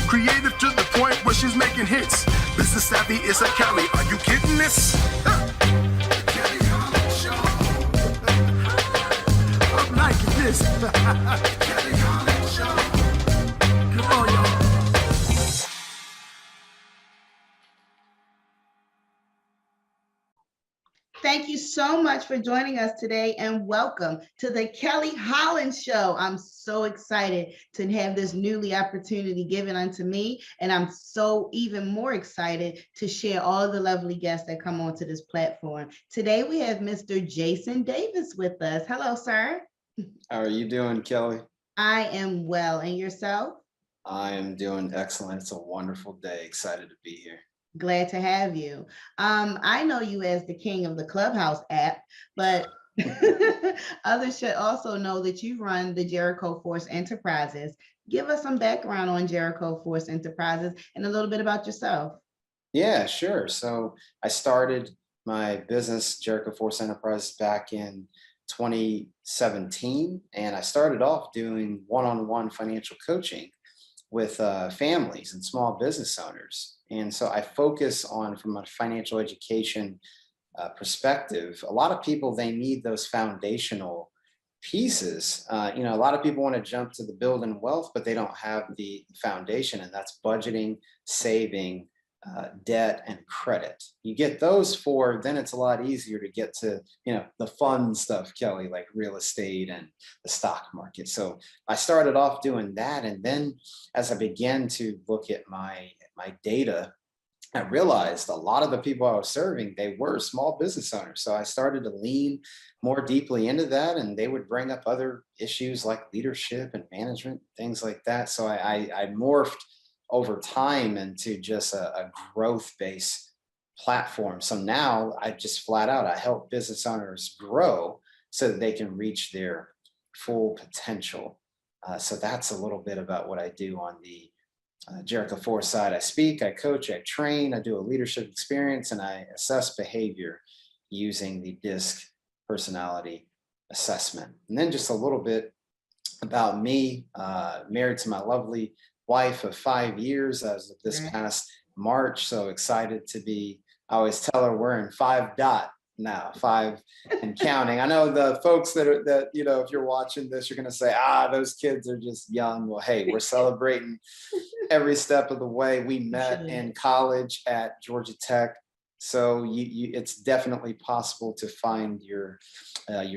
Creative to the point where she's making hits. Business savvy is a Kelly. Are you kidding this? The Kelly Holland Show. I'm liking this. The Kelly Holland Show. Come on, y'all. Thank you so much for joining us today, and welcome to the Kelly Holland Show. I'm so excited to have this newly opportunity given unto me, and I'm so even more excited to share all of the lovely guests that come onto this platform. Today we have Mr. Jason Davis with us. Hello, sir. How are you doing, Kelly? I am well, and yourself? I am doing excellent. It's a wonderful day. Excited to be here. Glad to have you. I know you as the king of the Clubhouse app, but others should also know that you run the Jericho Force Enterprises. Give us some background on Jericho Force Enterprises and a little bit about yourself. Yeah, sure. So I started my business, Jericho Force Enterprises, back in 2017, and I started off doing one-on-one financial coaching with families and small business owners. And so I focus on, from a financial education perspective, a lot of people, they need those foundational pieces. A lot of people want to jump to the building wealth, but they don't have the foundation, and that's budgeting, saving, debt, and credit. You get those four, then it's a lot easier to get to, the fun stuff, Kelly, like real estate and the stock market. So I started off doing that. And then as I began to look at my data, I realized a lot of the people I was serving, they were small business owners. So I started to lean more deeply into that, and they would bring up other issues like leadership and management, things like that. So I morphed over time into just a growth-based platform. So now I just flat out, I help business owners grow so that they can reach their full potential. So that's a little bit about what I do on the Jericho Force side. I speak, I coach, I train, I do a leadership experience, and I assess behavior using the DISC personality assessment. And then just a little bit about me, married to my lovely wife of 5 years as of this past March. So excited to be, I always tell her we're in 5 dot now, 5 and counting. I know the folks that if you're watching this, you're going to say, those kids are just young. Well, hey, we're celebrating every step of the way. We met in college at Georgia Tech. So it's definitely possible to find your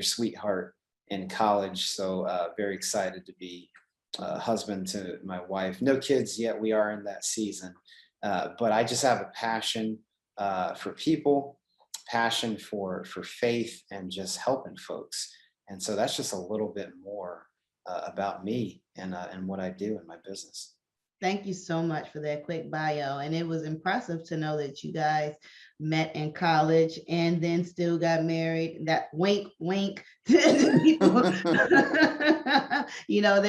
sweetheart in college. So very excited to be husband to my wife. No kids yet. We are in that season. But I just have a passion for people, passion for faith, and just helping folks. And so that's just a little bit more about me and what I do in my business. Thank you so much for that quick bio. And it was impressive to know that you guys met in college and then still got married. That wink, wink. There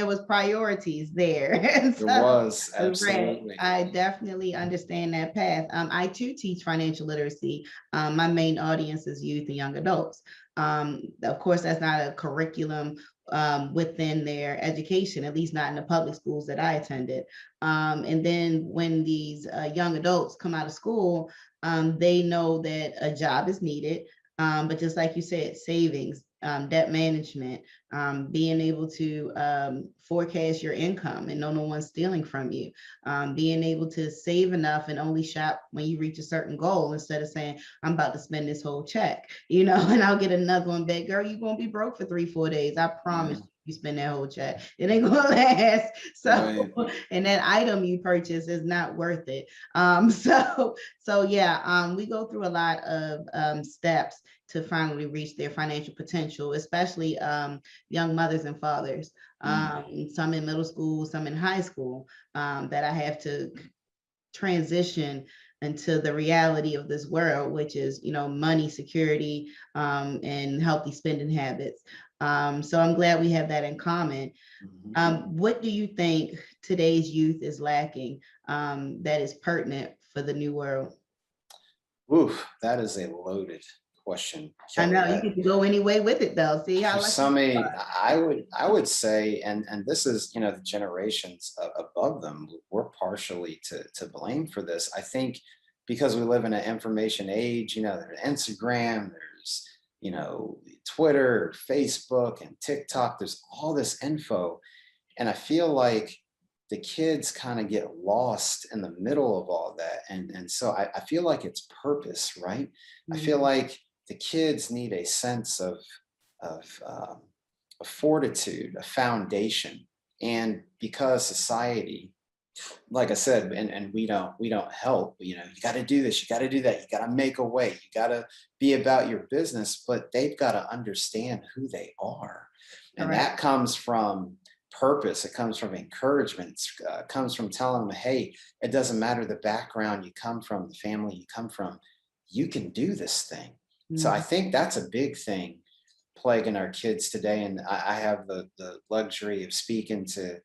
was priorities there. And so, there was, absolutely. I definitely understand that path. I too teach financial literacy. My main audience is youth and young adults. Of course, that's not a curriculum within their education, at least not in the public schools that I attended. And then when these young adults come out of school, they know that a job is needed. But just like you said, savings, debt management, being able to forecast your income and know no one's stealing from you, being able to save enough and only shop when you reach a certain goal instead of saying, I'm about to spend this whole check, and I'll get another one back. Girl, you're going to be broke for 3-4 days. I promise you spend that whole check. It ain't going to last. So, and that item you purchase is not worth it. We go through a lot of steps to finally reach their financial potential, especially young mothers and fathers, some in middle school, some in high school, that I have to transition into the reality of this world, which is, money, security, and healthy spending habits. So I'm glad we have that in common. What do you think today's youth is lacking that is pertinent for the new world? Oof, that is a loaded question, I Kelly. know you can go any way with it though. See how For lucky some, you are. I would say, and this is, the generations above them, we're partially to blame for this. I think because we live in an information age, there's Instagram, there's, Twitter, Facebook, and TikTok. There's all this info, and I feel like the kids kind of get lost in the middle of all that, and so I feel like it's purpose, right? I feel Mhm. like the kids need a sense of a fortitude, a foundation. And because society, like I said, and we don't help, you got to do this, you got to do that, you got to make a way, you got to be about your business, but they've got to understand who they are. And Correct. that comes from purpose, it comes from encouragement, it comes from telling them, hey, it doesn't matter the background you come from, the family you come from, you can do this thing. So I Mhm. think that's a big thing plaguing our kids today. And I have the luxury of speaking to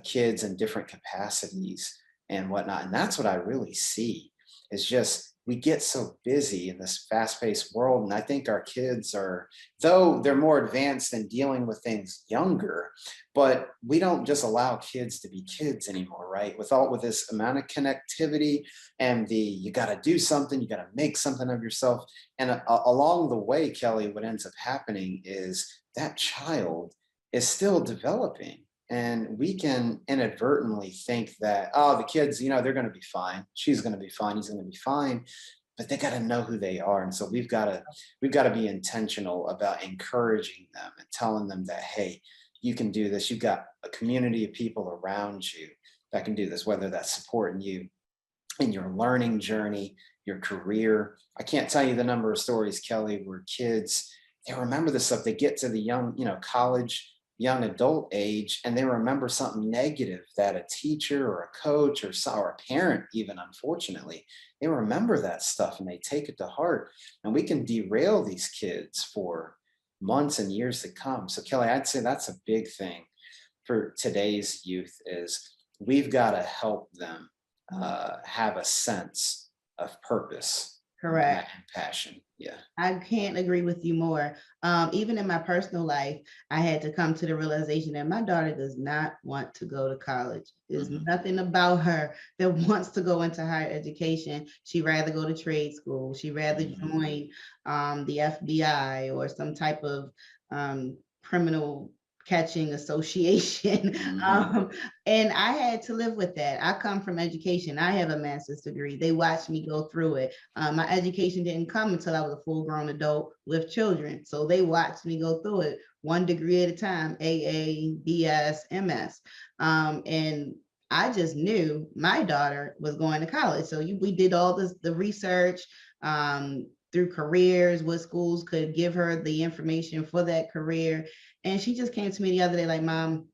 kids in different capacities and whatnot. And that's what I really see is just we get so busy in this fast paced world. And I think our kids are, though they're more advanced in dealing with things younger, but we don't just allow kids to be kids anymore, right? With this amount of connectivity and you got to do something, you got to make something of yourself. And along the way, Kelly, what ends up happening is that child is still developing. And we can inadvertently think that, oh, the kids, they're going to be fine. She's going to be fine. He's going to be fine. But they got to know who they are. And so we've got to be intentional about encouraging them and telling them that, hey, you can do this. You've got a community of people around you that can do this, whether that's supporting you in your learning journey, your career. I can't tell you the number of stories, Kelly, where kids, they remember this stuff. They get to the young, college, young adult age, and they remember something negative that a teacher or a coach or a parent, even unfortunately, they remember that stuff and they take it to heart. And we can derail these kids for months and years to come. So, Kelly, I'd say that's a big thing for today's youth is we've got to help them have a sense of purpose and Correct. passion. Yeah. I can't agree with you more. Even in my personal life, I had to come to the realization that my daughter does not want to go to college. There's Mhm. nothing about her that wants to go into higher education. She'd rather go to trade school. She'd rather Mhm. join the FBI or some type of criminal catching association. Mhm. um, and I had to live with that. I come from education. I have a master's degree. They watched me go through it. My education didn't come until I was a full-grown adult with children. So they watched me go through it one degree at a time, AA, BS, MS. And I just knew my daughter was going to college. So we did all the research through careers, what schools could give her the information for that career. And she just came to me the other day like, Mom,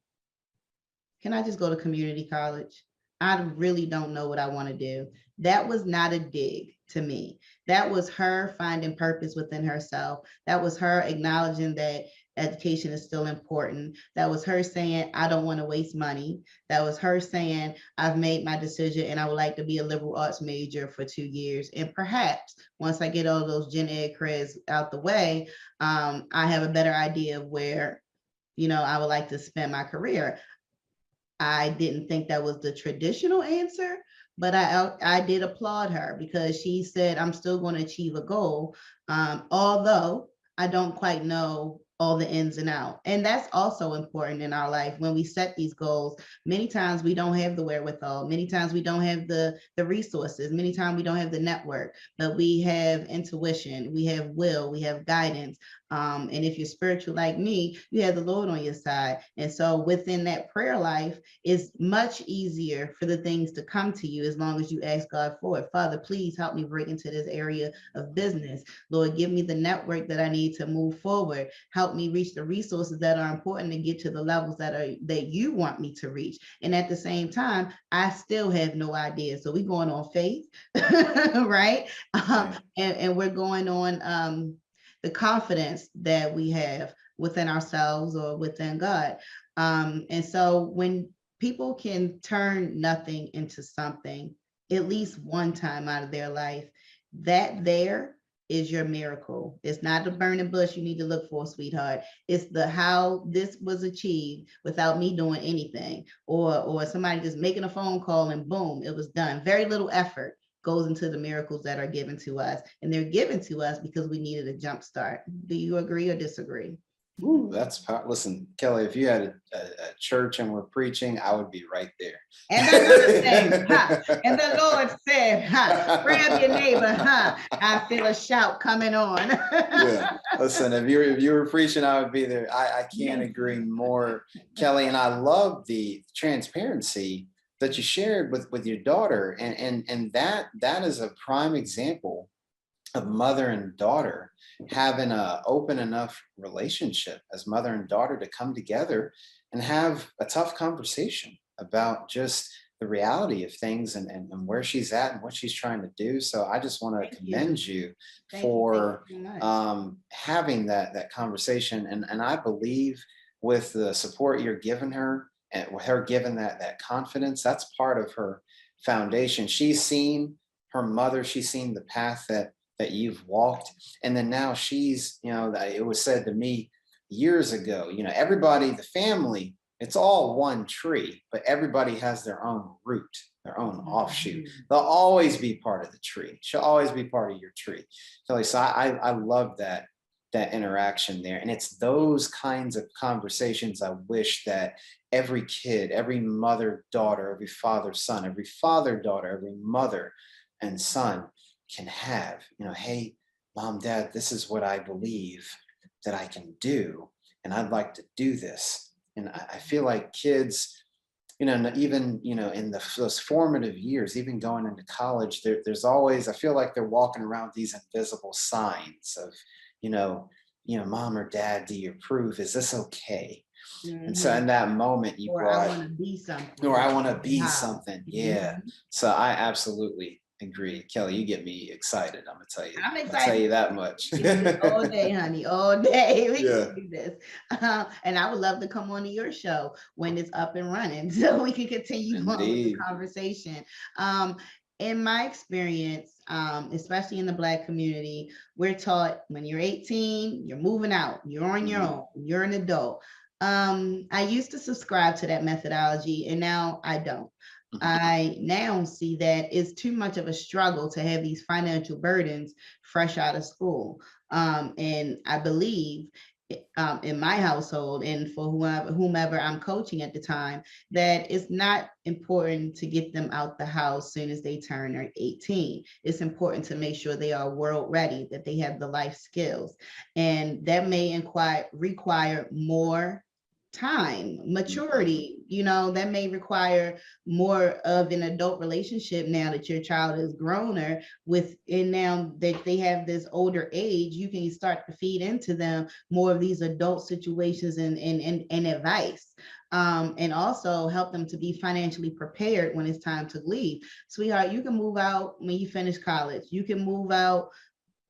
can I just go to community college? I really don't know what I want to do. That was not a dig to me. That was her finding purpose within herself. That was her acknowledging that education is still important. That was her saying, I don't want to waste money. That was her saying, I've made my decision and I would like to be a liberal arts major for 2 years. And perhaps once I get all those gen ed creds out the way, I have a better idea of where I would like to spend my career. I didn't think that was the traditional answer, but I did applaud her because she said, I'm still going to achieve a goal, although I don't quite know all the ins and outs. And that's also important in our life when we set these goals. Many times we don't have the wherewithal. Many times we don't have the resources. Many times we don't have the network, but we have intuition, we have will, we have guidance. And if you're spiritual like me, you have the Lord on your side. And so within that prayer life, it's much easier for the things to come to you as long as you ask God for it. Father, please help me break into this area of business. Lord, give me the network that I need to move forward. Help me reach the resources that are important to get to the levels that you want me to reach. And at the same time, I still have no idea. So we're going on faith, right? And we're going on the confidence that we have within ourselves or within God. And so when people can turn nothing into something at least one time out of their life, that there is your miracle. It's not the burning bush you need to look for, sweetheart. It's the how this was achieved without me doing anything, or somebody just making a phone call and boom, it was done. Very little effort goes into the miracles that are given to us, and they're given to us because we needed a jump start. Do you agree or disagree? Ooh, listen, Kelly, if you had a church and we're preaching, I would be right there. And the Lord said, ha. And the Lord said, ha. Grab your neighbor, ha. I feel a shout coming on. Yeah. Listen, if you were preaching, I would be there. I can't agree more, Kelly. And I love the transparency that you shared with your daughter. And that is a prime example of mother and daughter having a open enough relationship as mother and daughter to come together and have a tough conversation about just the reality of things and where she's at and what she's trying to do. So I just want to commend you for having that conversation. And I believe with the support you're giving her and with her giving that confidence, that's part of her foundation. She's seen her mother, she's seen the path that you've walked. And then now she's, it was said to me years ago, everybody, the family, it's all one tree, but everybody has their own root, their own offshoot. They'll always be part of the tree. She'll always be part of your tree. Kelly, so I love that interaction there. And it's those kinds of conversations I wish that every kid, every mother, daughter, every father, son, every father, daughter, every mother and son can have. Hey, mom, dad, this is what I believe that I can do, and I'd like to do this. And I feel like kids, even in those formative years, even going into college, there's always, I feel like they're walking around these invisible signs of, mom or dad, do you approve? Is this okay? Mm-hmm. And so in that moment you brought, I want to be something, or I want to be something. Yeah. Mm-hmm. So I absolutely agree. Kelly, you get me excited. I'm gonna tell you. I'm excited. I'll tell you that much. All day, honey, all day. We can do this. And I would love to come on to your show when it's up and running, so we can continue on with the conversation. In my experience, especially in the Black community, we're taught when you're 18, you're moving out, you're on your own, you're an adult. I used to subscribe to that methodology, and now I don't. I now see that it's too much of a struggle to have these financial burdens fresh out of school. And I believe in my household and for whomever I'm coaching at the time, that it's not important to get them out the house soon as they turn 18. It's important to make sure they are world ready, that they have the life skills. And that may require more time, maturity, that may require more of an adult relationship now that your child is growner and now that they have this older age, you can start to feed into them more of these adult situations and advice. And also help them to be financially prepared when it's time to leave. Sweetheart, you can move out when you finish college. You can move out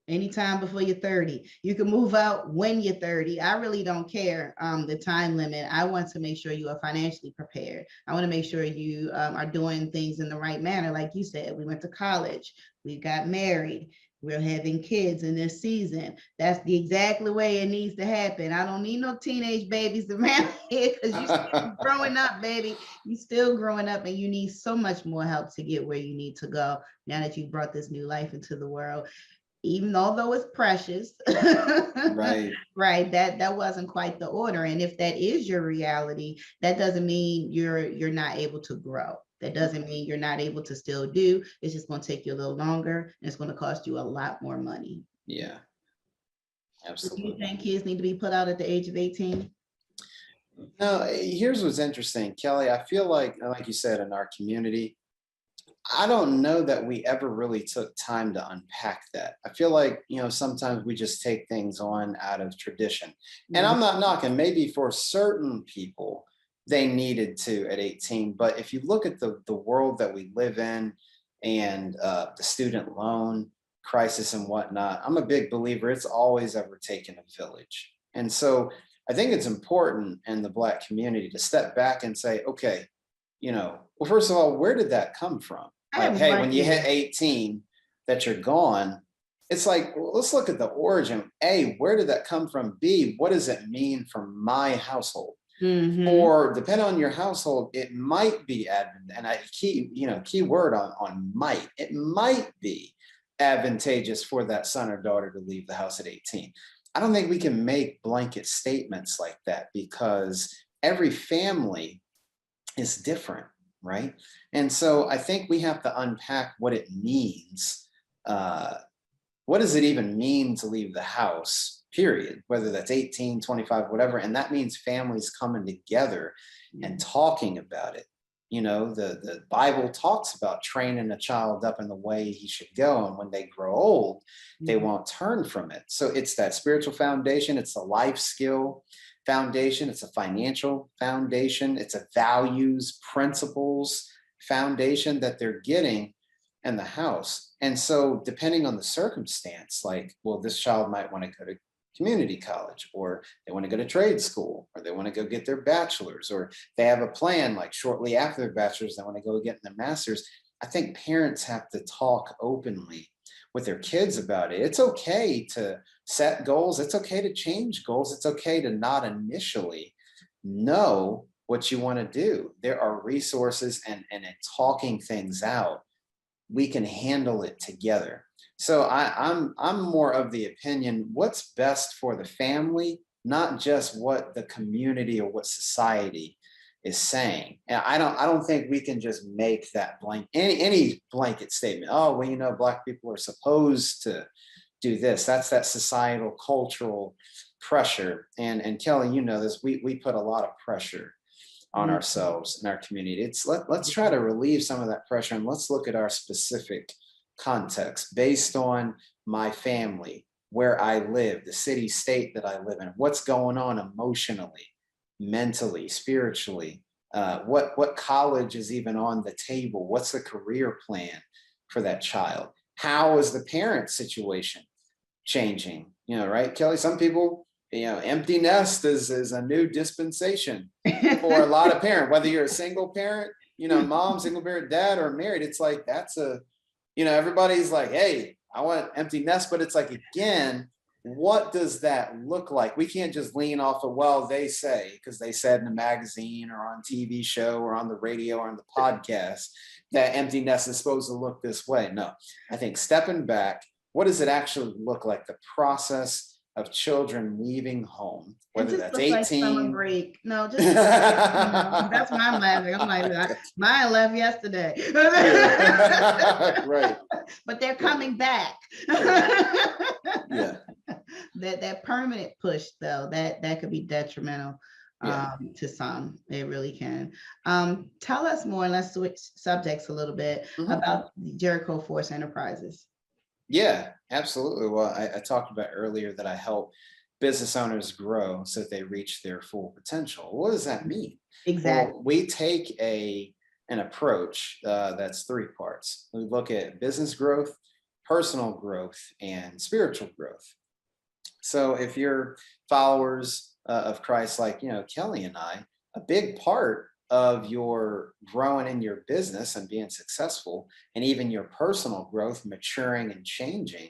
anytime before you're 30. You can move out when you're 30. I really don't care the time limit. I want to make sure you are financially prepared. I want to make sure you are doing things in the right manner. Like you said, we went to college, we got married, we're having kids in this season. That's the exactly way it needs to happen. I don't need no teenage babies around here because you're still growing up, baby. You're still growing up and you need so much more help to get where you need to go now that you brought this new life into the world. Even although it's precious, right, that wasn't quite the order. And if that is your reality, that doesn't mean you're not able to grow. That doesn't mean you're not able to still do. It's just going to take you a little longer, and it's going to cost you a lot more money. Yeah, absolutely. Do you think kids need to be put out at the age of 18? No, here's what's interesting, Kelly. I feel like you said, in our community, I don't know that we ever really took time to unpack that. I feel like, sometimes we just take things on out of tradition. And I'm not knocking, maybe for certain people, they needed to at 18. But if you look at the world that we live in and the student loan crisis and whatnot, I'm a big believer it's always ever taken a village. And so I think it's important in the Black community to step back and say, okay, well, first of all, where did that come from? Like, hey, when you hit 18, that you're gone, it's like, well, let's look at the origin. A, where did that come from? B, what does it mean for my household? Or depending on your household, it might be and key word on might. It might be advantageous for that son or daughter to leave the house at 18. I don't think we can make blanket statements like that, because every family is different, right? And so I think we have to unpack what it means. What does it even mean to leave the house, period, whether that's 18, 25, whatever. And that means families coming together and talking about it. You know, the Bible talks about training a child up in the way he should go, and when they grow old, they won't turn from it. So it's that spiritual foundation, it's a life skill foundation, it's a financial foundation, it's a values, principles foundation that they're getting in the house. And so depending on the circumstance, like, well, this child might want to go to community college, or they want to go to trade school, or they want to go get their bachelor's, or they have a plan, like shortly after their bachelor's, they want to go get their master's. I think parents have to talk openly with their kids about it. It's okay to set goals. It's okay to change goals. It's okay to not initially know what you want to do. There are resources, and in talking things out, we can handle it together. So I'm more of the opinion, what's best for the family, not just what the community or what society is saying. And I don't think we can just make that any blanket statement. Oh, well, you know, Black people are supposed to do this. That's that societal, cultural pressure. And Kelly, you know this, we put a lot of pressure on ourselves and our community. Let's try to relieve some of that pressure, and let's look at our specific context based on my family, where I live, the city, state that I live in, what's going on emotionally, mentally, spiritually, what college is even on the table, what's the career plan for that child, how is the parent situation changing, you know, right, Kelly? Some people, you know, empty nest is a new dispensation for a lot of parents, whether you're a single parent, you know, mom, single parent, dad, or married. It's like, that's a, you know, everybody's like, hey, I want empty nest, but it's like, again, what does that look like? We can't just lean off of, well, they say, because they said in a magazine or on TV show or on the radio or on the podcast that empty nest is supposed to look this way. No, I think stepping back, what does it actually look like? The process of children leaving home, whether that's 18. Like summer break. No, just that's why I'm laughing. I'm like, mine left yesterday. Right. But they're coming back. Yeah. That permanent push, though, that could be detrimental to some. It really can. Tell us more, and let's switch subjects a little bit about Jericho Force Enterprises. Yeah, absolutely. Well, I talked about earlier that I help business owners grow so that they reach their full potential. What does that mean? Exactly. Well, we take an approach that's three parts. We look at business growth, personal growth, and spiritual growth. So if you're followers of Christ, like, you know, Kelly and I, a big part of your growing in your business and being successful, and even your personal growth, maturing and changing,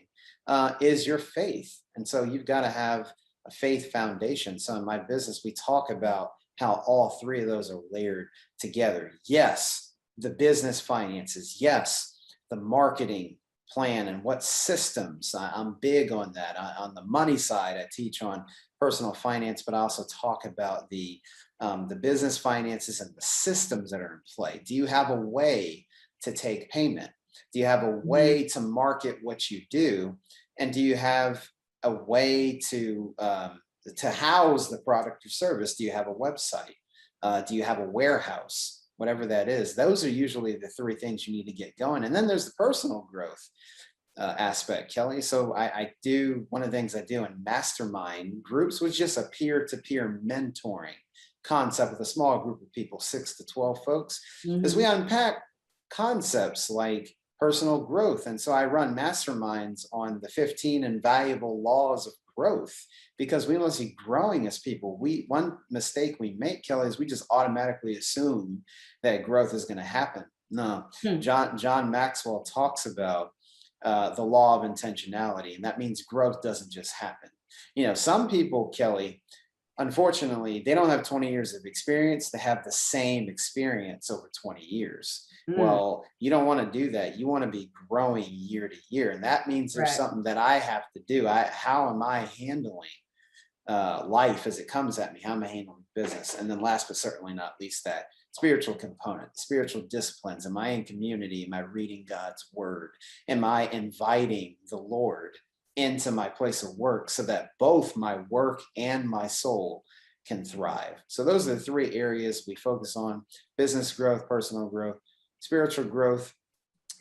is your faith. And so you've got to have a faith foundation. So in my business, we talk about how all three of those are layered together. Yes, the business finances. Yes, the marketing plan and what systems. I'm big on that. On the money side, I teach on personal finance, but I also talk about the business finances and the systems that are in play. Do you have a way to take payment? Do you have a way to market what you do? And do you have a way to house the product or service? Do you have a website? Do you have a warehouse? Whatever that is, those are usually the three things you need to get going. And then there's the personal growth aspect, Kelly. So I do, one of the things I do in mastermind groups was just a peer-to-peer mentoring concept with a small group of people, 6 to 12 folks, as we unpack concepts like personal growth. And so I run masterminds on the 15 invaluable laws of growth, because we must be growing as people. One mistake we make, Kelly, is we just automatically assume that growth is going to happen. No, John Maxwell talks about the law of intentionality. And that means growth doesn't just happen. Some people, Kelly, unfortunately, they don't have 20 years of experience. They have the same experience over 20 years. Well, you don't want to do that. You want to be growing year to year. And that means there's Right. something that I have to do. How am I handling life as it comes at me? How am I handling business? And then last but certainly not least, that spiritual component, spiritual disciplines. Am I in community? Am I reading God's word? Am I inviting the Lord into my place of work so that both my work and my soul can thrive? So those are the three areas we focus on: business growth, personal growth, spiritual growth.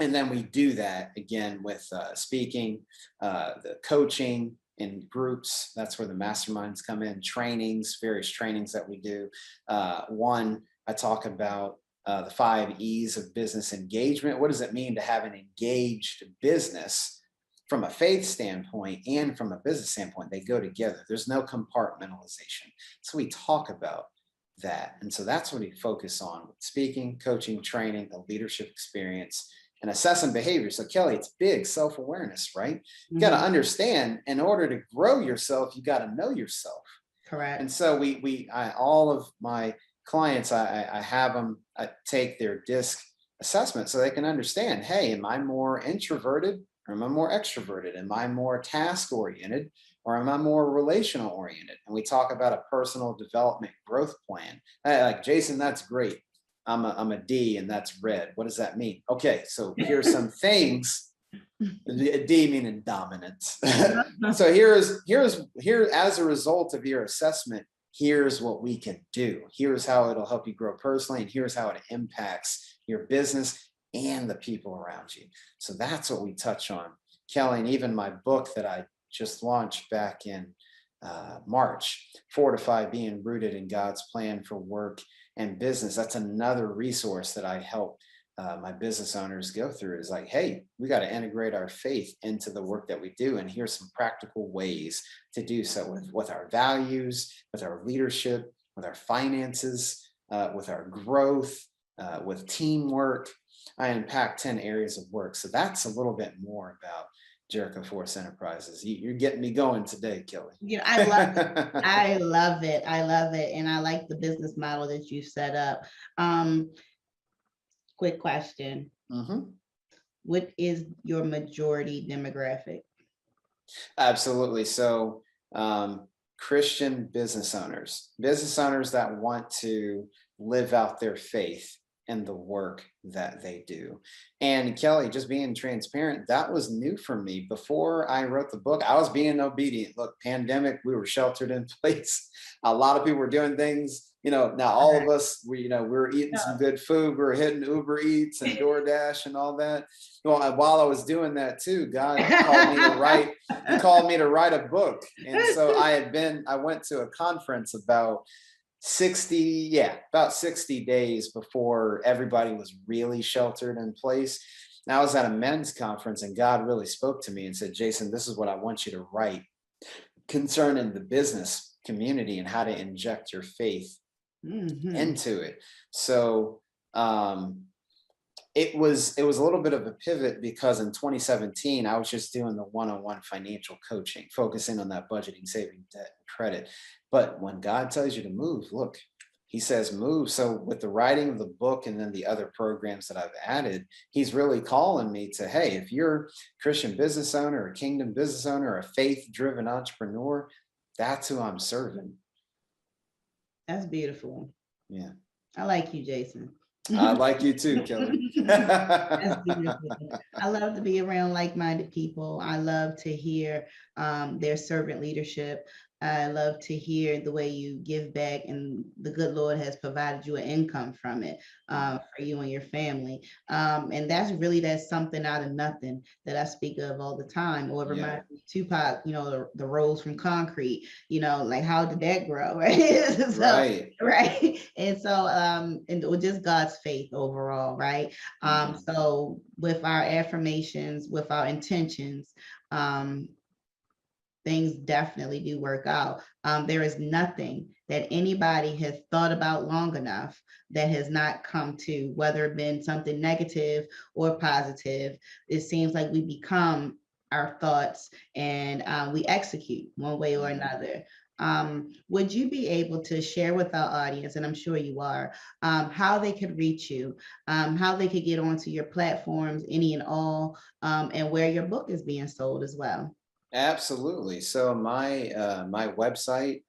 And then we do that again with speaking, the coaching in groups. That's where the masterminds come in, trainings, various trainings that we do. One, I talk about the 5 E's of business engagement. What does it mean to have an engaged business from a faith standpoint and from a business standpoint? They go together. There's no compartmentalization. So we talk about that. And so that's what we focus on with speaking, coaching, training, a leadership experience, and assessing behavior. So Kelly, it's big self-awareness, right? You got to understand, in order to grow yourself, you got to know yourself. Correct. And so all of my clients, I have them take their DISC assessment so they can understand, hey, am I more introverted or am I more extroverted? Am I more task oriented or am I more relational oriented? And we talk about a personal development growth plan. Like, Jason, that's great. I'm a D and that's red. What does that mean? Okay, so here's some things. D meaning dominance. So here as a result of your assessment, here's what we can do. Here's how it'll help you grow personally, and here's how it impacts your business and the people around you. So that's what we touch on, Kelly. And even my book that I just launched back in March, Fortify Being Rooted in God's Plan for Work and Business. That's another resource that I help my business owners go through. Is like, hey, we got to integrate our faith into the work that we do. And here's some practical ways to do so with our values, with our leadership, with our finances, with our growth, with teamwork. I unpack 10 areas of work. So that's a little bit more about Jericho Force Enterprises. You're getting me going today, Kelly. I love it. I love it. I love it. And I like the business model that you set up. Quick question. What is your majority demographic? Absolutely. So Christian business owners that want to live out their faith in the work that they do. And Kelly, just being transparent, that was new for me. Before I wrote the book, I was being obedient. Look, pandemic, we were sheltered in place. A lot of people were doing things, now all of us, we were eating some good food. We were hitting Uber Eats and DoorDash and all that. Well, while I was doing that too, God called me to write a book. And so I went to a conference about 60 days before everybody was really sheltered in place. And I was at a men's conference and God really spoke to me and said, Jason, this is what I want you to write concerning the business community and how to inject your faith into it. So it was a little bit of a pivot, because in 2017, I was just doing the one-on-one financial coaching, focusing on that budgeting, saving, debt, and credit. But when God tells you to move, look, he says move. So with the writing of the book and then the other programs that I've added, he's really calling me to, hey, if you're a Christian business owner, a kingdom business owner, a faith-driven entrepreneur, that's who I'm serving. That's beautiful. Yeah. I like you, Jason. I like you too, Kelly. That's beautiful. I love to be around like-minded people. I love to hear their servant leadership. I love to hear the way you give back, and the good Lord has provided you an income from it for you and your family. And that's something out of nothing that I speak of all the time. Or reminds me of Tupac, the Rose from Concrete, like, how did that grow? Right. Right. And so, and just God's faith overall. Right. So with our affirmations, with our intentions, things definitely do work out. There is nothing that anybody has thought about long enough that has not come to, whether it been something negative or positive. It seems like we become our thoughts, and we execute one way or another. Would you be able to share with our audience, and I'm sure you are, how they could reach you, how they could get onto your platforms, any and all, and where your book is being sold as well? Absolutely. So my website,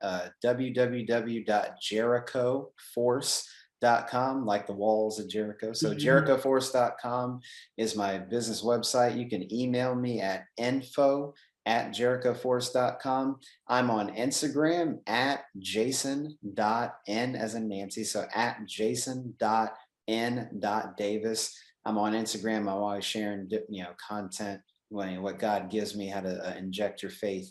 www.jerichoforce.com, like the walls of Jericho. So jerichoforce.com is my business website. You can email me at info@jerichoforce.com. I'm on Instagram at jason.n as in Nancy. So at jason.n.davis. I'm on Instagram. I'm always sharing, content, what God gives me, how to inject your faith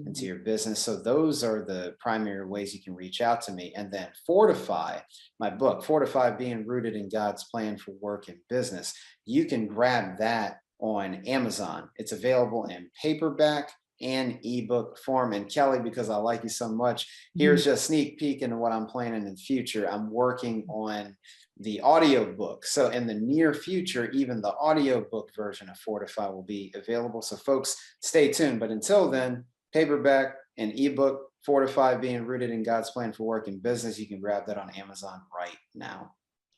into your business. So those are the primary ways you can reach out to me. And then Fortify, my book, Fortify, Being Rooted in God's Plan for Work and Business. You can grab that on Amazon. It's available in paperback and ebook form. And Kelly, because I like you so much, here's just a sneak peek into what I'm planning in the future. I'm working on the audiobook. So in the near future, even the audiobook version of Fortify will be available. So folks, stay tuned. But until then, paperback and ebook, Fortify, Being Rooted in God's Plan for Work and Business. You can grab that on Amazon right now.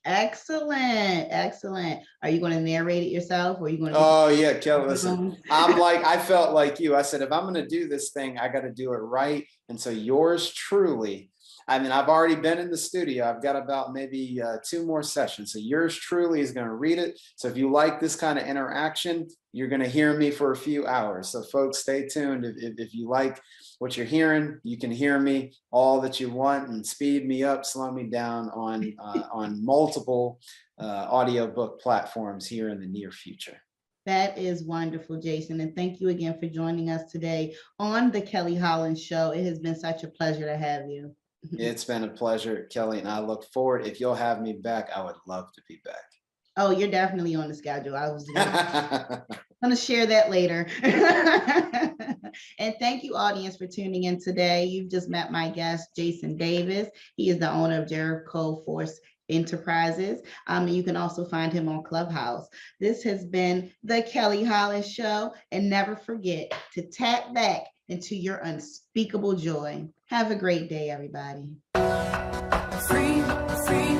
Excellent. Excellent. Are you going to narrate it yourself, or are you going to? Oh yeah, Kelly, listen, I felt like you. I said, if I'm going to do this thing, I got to do it right. And so yours truly, I mean, I've already been in the studio. I've got about maybe 2 more sessions. So yours truly is going to read it. So if you like this kind of interaction, you're going to hear me for a few hours. So folks, stay tuned. If you like what you're hearing, you can hear me all that you want, and speed me up, slow me down on multiple audiobook platforms here in the near future. That is wonderful, Jason. And thank you again for joining us today on the Kelly Holland Show. It has been such a pleasure to have you. It's been a pleasure, Kelly, and I look forward. If you'll have me back, I would love to be back. Oh, you're definitely on the schedule. I was going to share that later. And thank you, audience, for tuning in today. You've just met my guest, Jason Davis. He is the owner of Jericho Force Enterprises. You can also find him on Clubhouse. This has been the Kelly Holland Show. And never forget to tap back into your unspeakable joy. Have a great day, everybody. Free, free.